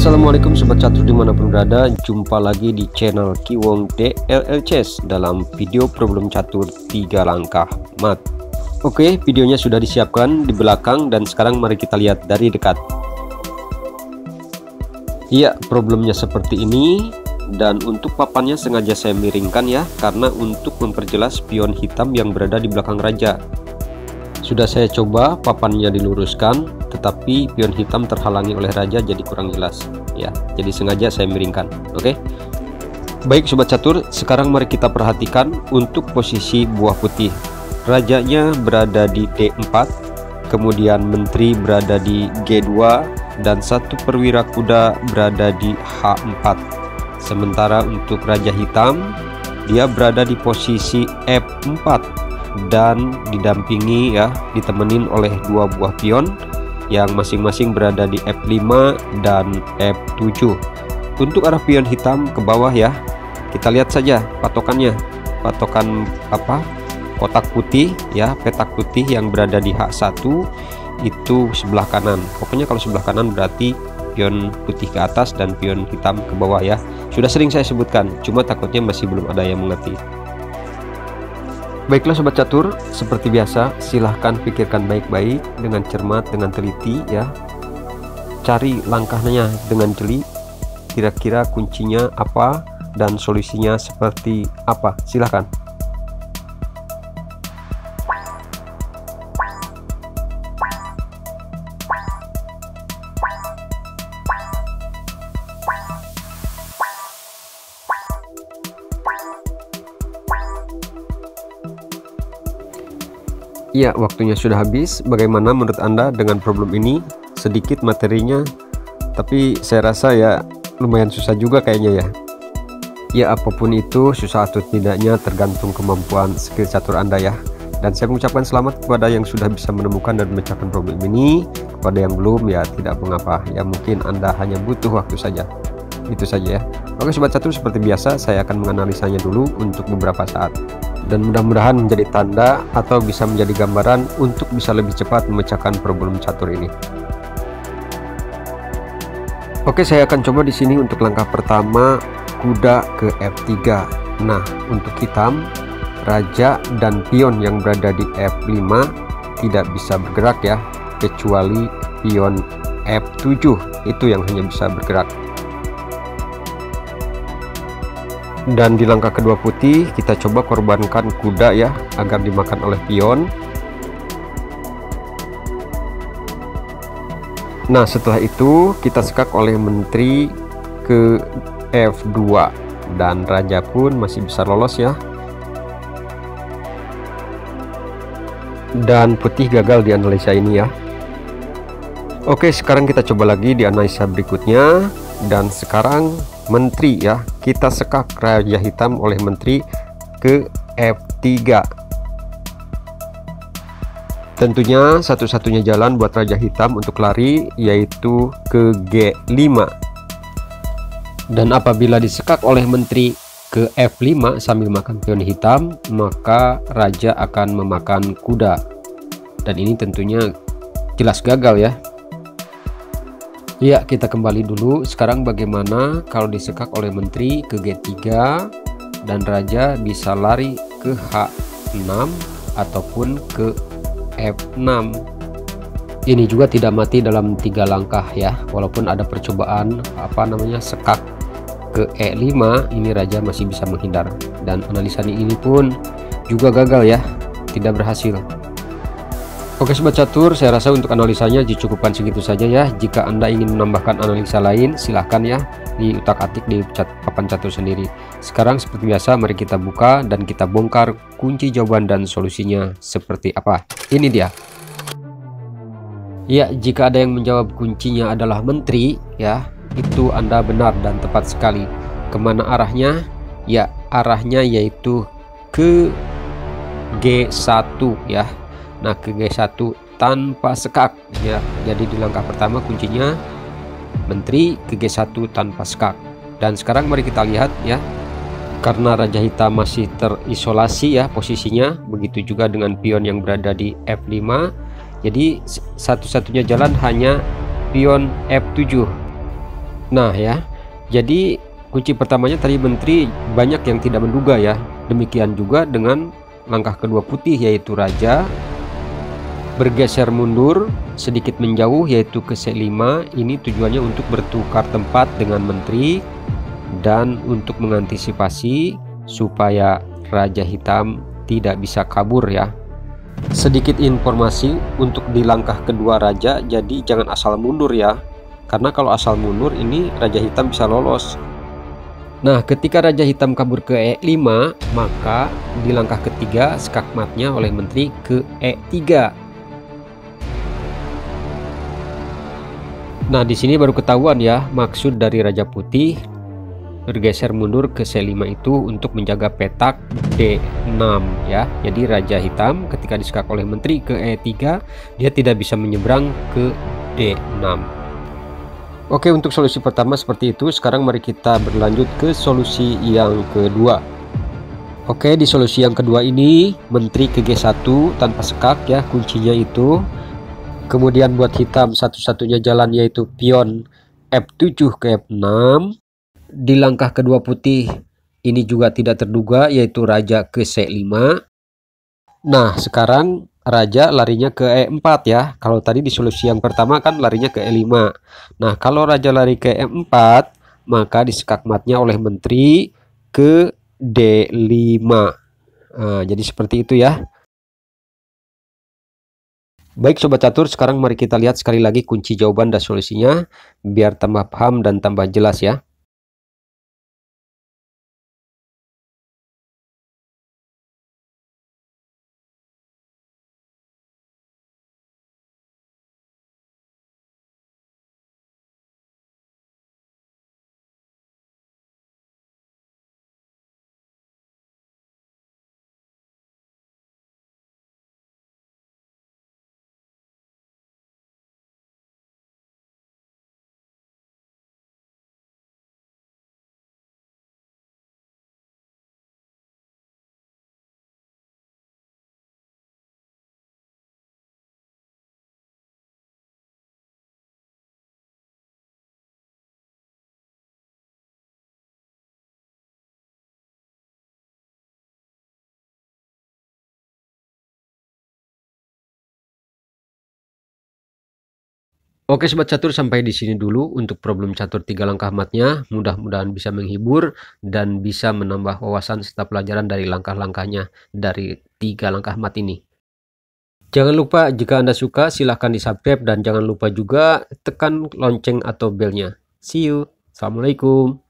Assalamualaikum sobat catur dimanapun berada, jumpa lagi di channel Kiwong DLL dalam video problem catur 3 langkah mat. Oke, videonya sudah disiapkan di belakang dan sekarang mari kita lihat dari dekat. Iya, problemnya seperti ini, dan untuk papannya sengaja saya miringkan ya, karena untuk memperjelas pion hitam yang berada di belakang raja. Sudah saya coba papannya diluruskan, tetapi pion hitam terhalangi oleh raja jadi kurang jelas ya, jadi sengaja saya miringkan. Oke, baik sobat catur, sekarang mari kita perhatikan untuk posisi buah putih. Rajanya berada di D4, kemudian menteri berada di G2, dan satu perwira kuda berada di H4. Sementara untuk raja hitam, dia berada di posisi F4 dan didampingi ya, ditemenin oleh dua buah pion yang masing-masing berada di F5 dan F7. Untuk arah pion hitam ke bawah ya, kita lihat saja patokannya, patokan apa, kotak putih ya, petak putih yang berada di H1 itu sebelah kanan. Pokoknya kalau sebelah kanan berarti pion putih ke atas dan pion hitam ke bawah ya. Sudah sering saya sebutkan, cuma takutnya masih belum ada yang mengerti. Baiklah sobat catur, seperti biasa silahkan pikirkan baik-baik dengan cermat, dengan teliti ya. Cari langkahnya dengan jeli, kira-kira kuncinya apa dan solusinya seperti apa, silahkan. Ya, waktunya sudah habis. Bagaimana menurut Anda dengan problem ini? Sedikit materinya, tapi saya rasa ya lumayan susah juga kayaknya ya. Ya, apapun itu, susah atau tidaknya tergantung kemampuan skill catur Anda ya. Dan saya mengucapkan selamat kepada yang sudah bisa menemukan dan memecahkan problem ini. Kepada yang belum ya tidak mengapa. Ya mungkin Anda hanya butuh waktu saja. Itu saja ya. Oke sobat catur, seperti biasa saya akan menganalisanya dulu untuk beberapa saat. Dan mudah-mudahan menjadi tanda atau bisa menjadi gambaran untuk bisa lebih cepat memecahkan problem catur ini. Oke, saya akan coba di sini untuk langkah pertama kuda ke F3. Nah, untuk hitam, raja dan pion yang berada di F5 tidak bisa bergerak ya, kecuali pion F7 itu yang hanya bisa bergerak. Dan di langkah kedua putih kita coba korbankan kuda ya, agar dimakan oleh pion. Nah setelah itu kita sekak oleh menteri ke F2 dan raja pun masih bisa lolos ya. Dan putih gagal di analisa ini ya. Oke, sekarang kita coba lagi di analisa berikutnya. Dan sekarang menteri ya, kita sekak raja hitam oleh menteri ke F3. Tentunya satu-satunya jalan buat raja hitam untuk lari yaitu ke G5. Dan apabila disekak oleh menteri ke F5 sambil makan pion hitam, maka raja akan memakan kuda. Dan ini tentunya jelas gagal ya. Ya, kita kembali dulu. Sekarang bagaimana kalau disekak oleh menteri ke G3 dan raja bisa lari ke H6 ataupun ke F6. Ini juga tidak mati dalam 3 langkah ya. Walaupun ada percobaan sekak ke E5, ini raja masih bisa menghindar. Dan analisa ini pun juga gagal ya, tidak berhasil. Oke sobat catur, saya rasa untuk analisanya dicukupkan segitu saja ya. Jika Anda ingin menambahkan analisa lain, silahkan ya di utak-atik di papan catur sendiri. Sekarang seperti biasa mari kita buka dan kita bongkar kunci jawaban dan solusinya seperti apa. Ini dia. Ya, jika ada yang menjawab kuncinya adalah menteri ya, itu Anda benar dan tepat sekali. Kemana arahnya? Ya, arahnya yaitu ke G1 ya. Nah, ke G1 tanpa sekak ya. Jadi di langkah pertama kuncinya menteri ke G1 tanpa sekak. Dan sekarang mari kita lihat ya. Karena raja hitam masih terisolasi ya posisinya, begitu juga dengan pion yang berada di F5. Jadi satu-satunya jalan hanya pion F7. Nah ya, jadi kunci pertamanya tadi menteri banyak yang tidak menduga ya. Demikian juga dengan langkah kedua putih, yaitu raja bergeser mundur sedikit menjauh yaitu ke C5. Ini tujuannya untuk bertukar tempat dengan menteri dan untuk mengantisipasi supaya raja hitam tidak bisa kabur ya. Sedikit informasi untuk di langkah kedua raja, jadi jangan asal mundur ya, karena kalau asal mundur ini raja hitam bisa lolos. Nah, ketika raja hitam kabur ke E5, maka di langkah ketiga skakmatnya oleh menteri ke E3. Nah, di sini baru ketahuan ya maksud dari raja putih bergeser mundur ke C5 itu untuk menjaga petak D6 ya. Jadi raja hitam ketika diskak oleh menteri ke E3, dia tidak bisa menyeberang ke D6. Oke, untuk solusi pertama seperti itu. Sekarang mari kita berlanjut ke solusi yang kedua. Oke, di solusi yang kedua ini menteri ke G1 tanpa sekak ya, kuncinya itu. Kemudian buat hitam satu-satunya jalan yaitu pion F7 ke F6. Di langkah kedua putih ini juga tidak terduga yaitu raja ke C5. Nah, sekarang raja larinya ke E4 ya. Kalau tadi di solusi yang pertama kan larinya ke E5. Nah, kalau raja lari ke E4, maka diskakmatnya oleh menteri ke D5. Nah, jadi seperti itu ya. Baik Sobat Catur, sekarang mari kita lihat sekali lagi kunci jawaban dan solusinya biar tambah paham dan tambah jelas ya. Oke Sobat Catur, sampai di sini dulu untuk problem catur 3 langkah matnya. Mudah-mudahan bisa menghibur dan bisa menambah wawasan serta pelajaran dari langkah-langkahnya dari 3 langkah mat ini. Jangan lupa jika Anda suka silahkan di subscribe dan jangan lupa juga tekan lonceng atau belnya. See you. Assalamualaikum.